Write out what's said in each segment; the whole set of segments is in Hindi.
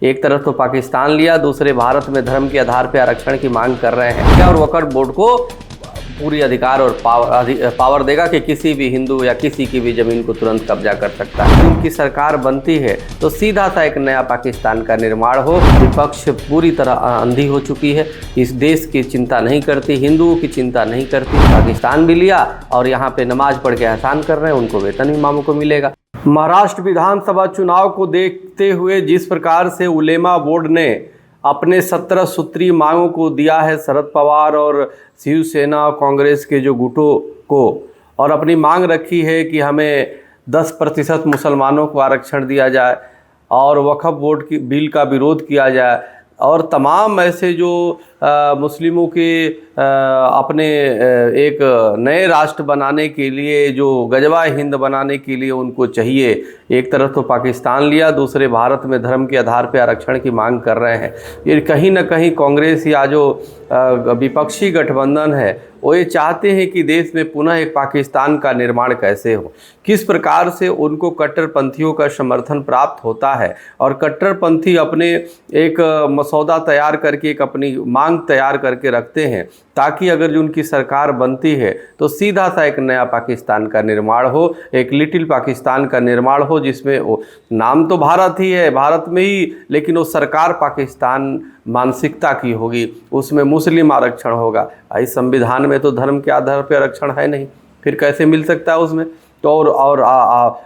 एक तरफ तो पाकिस्तान लिया, दूसरे भारत में धर्म के आधार पर आरक्षण की मांग कर रहे हैं और वक्फ बोर्ड को पूरी अधिकार और पावर देगा कि किसी भी हिंदू या किसी की भी ज़मीन को तुरंत कब्जा कर सकता है। उनकी सरकार बनती है तो सीधा सा एक नया पाकिस्तान का निर्माण हो। विपक्ष पूरी तरह अंधी हो चुकी है, इस देश की चिंता नहीं करती, हिंदुओं की चिंता नहीं करती। पाकिस्तान भी लिया और यहाँ पे नमाज पढ़ के एहसान कर रहे हैं, उनको वेतन इमामों को मिलेगा। महाराष्ट्र विधानसभा चुनाव को देखते हुए जिस प्रकार से उलेमा बोर्ड ने अपने 17 सूत्री मांगों को दिया है शरद पवार और शिवसेना और कांग्रेस के जो गुटों को, और अपनी मांग रखी है कि हमें 10% मुसलमानों को आरक्षण दिया जाए और वक्फ बोर्ड की बिल का विरोध किया जाए और तमाम ऐसे जो मुस्लिमों के अपने एक नए राष्ट्र बनाने के लिए, जो गजवा हिंद बनाने के लिए उनको चाहिए। एक तरफ तो पाकिस्तान लिया, दूसरे भारत में धर्म के आधार पर आरक्षण की मांग कर रहे हैं। ये कहीं ना कहीं कांग्रेस या जो विपक्षी गठबंधन है वो ये चाहते हैं कि देश में पुनः एक पाकिस्तान का निर्माण कैसे हो, किस प्रकार से उनको कट्टरपंथियों का समर्थन प्राप्त होता है और कट्टरपंथी अपने एक मसौदा तैयार करके, एक अपनी मांग तैयार करके रखते हैं ताकि अगर जो उनकी सरकार बनती है तो सीधा सा एक नया पाकिस्तान का निर्माण हो, एक लिटिल पाकिस्तान का निर्माण हो जिसमें वो नाम तो भारत ही है, भारत में ही, लेकिन वो सरकार पाकिस्तान मानसिकता की होगी, उसमें मुस्लिम आरक्षण होगा। इस संविधान में तो धर्म के आधार पर आरक्षण है नहीं, फिर कैसे मिल सकता है उसमें? तो और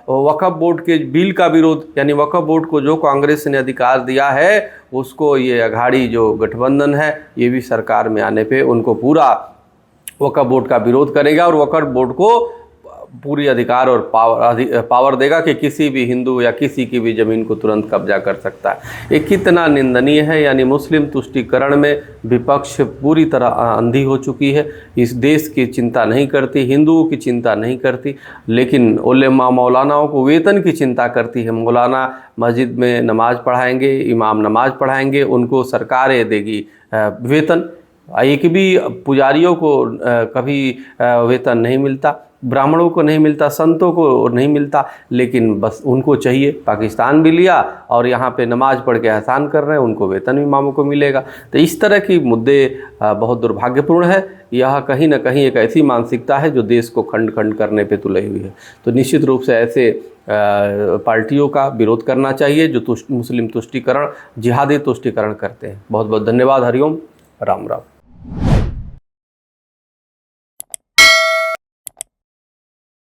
वक्फ बोर्ड के बिल का विरोध, यानी वक्फ बोर्ड को जो कांग्रेस ने अधिकार दिया है उसको ये अघाड़ी जो गठबंधन है ये भी सरकार में आने पे उनको पूरा वक्फ बोर्ड का विरोध करेगा और वक्फ बोर्ड को पूरी अधिकार और पावर देगा कि किसी भी हिंदू या किसी की भी ज़मीन को तुरंत कब्जा कर सकता है। ये कितना निंदनीय है। यानी मुस्लिम तुष्टीकरण में विपक्ष पूरी तरह अंधी हो चुकी है, इस देश की चिंता नहीं करती, हिंदुओं की चिंता नहीं करती, लेकिन उलेमा मौलानाओं को वेतन की चिंता करती है। मौलाना मस्जिद में नमाज पढ़ाएंगे, इमाम नमाज पढ़ाएंगे, उनको सरकारें देगी वेतन। एक भी पुजारियों को कभी वेतन नहीं मिलता, ब्राह्मणों को नहीं मिलता, संतों को नहीं मिलता, लेकिन बस उनको चाहिए। पाकिस्तान भी लिया और यहाँ पे नमाज पढ़ के एहसान कर रहे हैं, उनको वेतन इमामों को मिलेगा। तो इस तरह की मुद्दे बहुत दुर्भाग्यपूर्ण है। यह कहीं ना कहीं एक ऐसी मानसिकता है जो देश को खंड खंड करने पे तुली हुई है। तो निश्चित रूप से ऐसे पार्टियों का विरोध करना चाहिए जो मुस्लिम तुष्टीकरण, जिहादी तुष्टीकरण करते हैं। बहुत बहुत धन्यवाद। हरिओम, राम राम।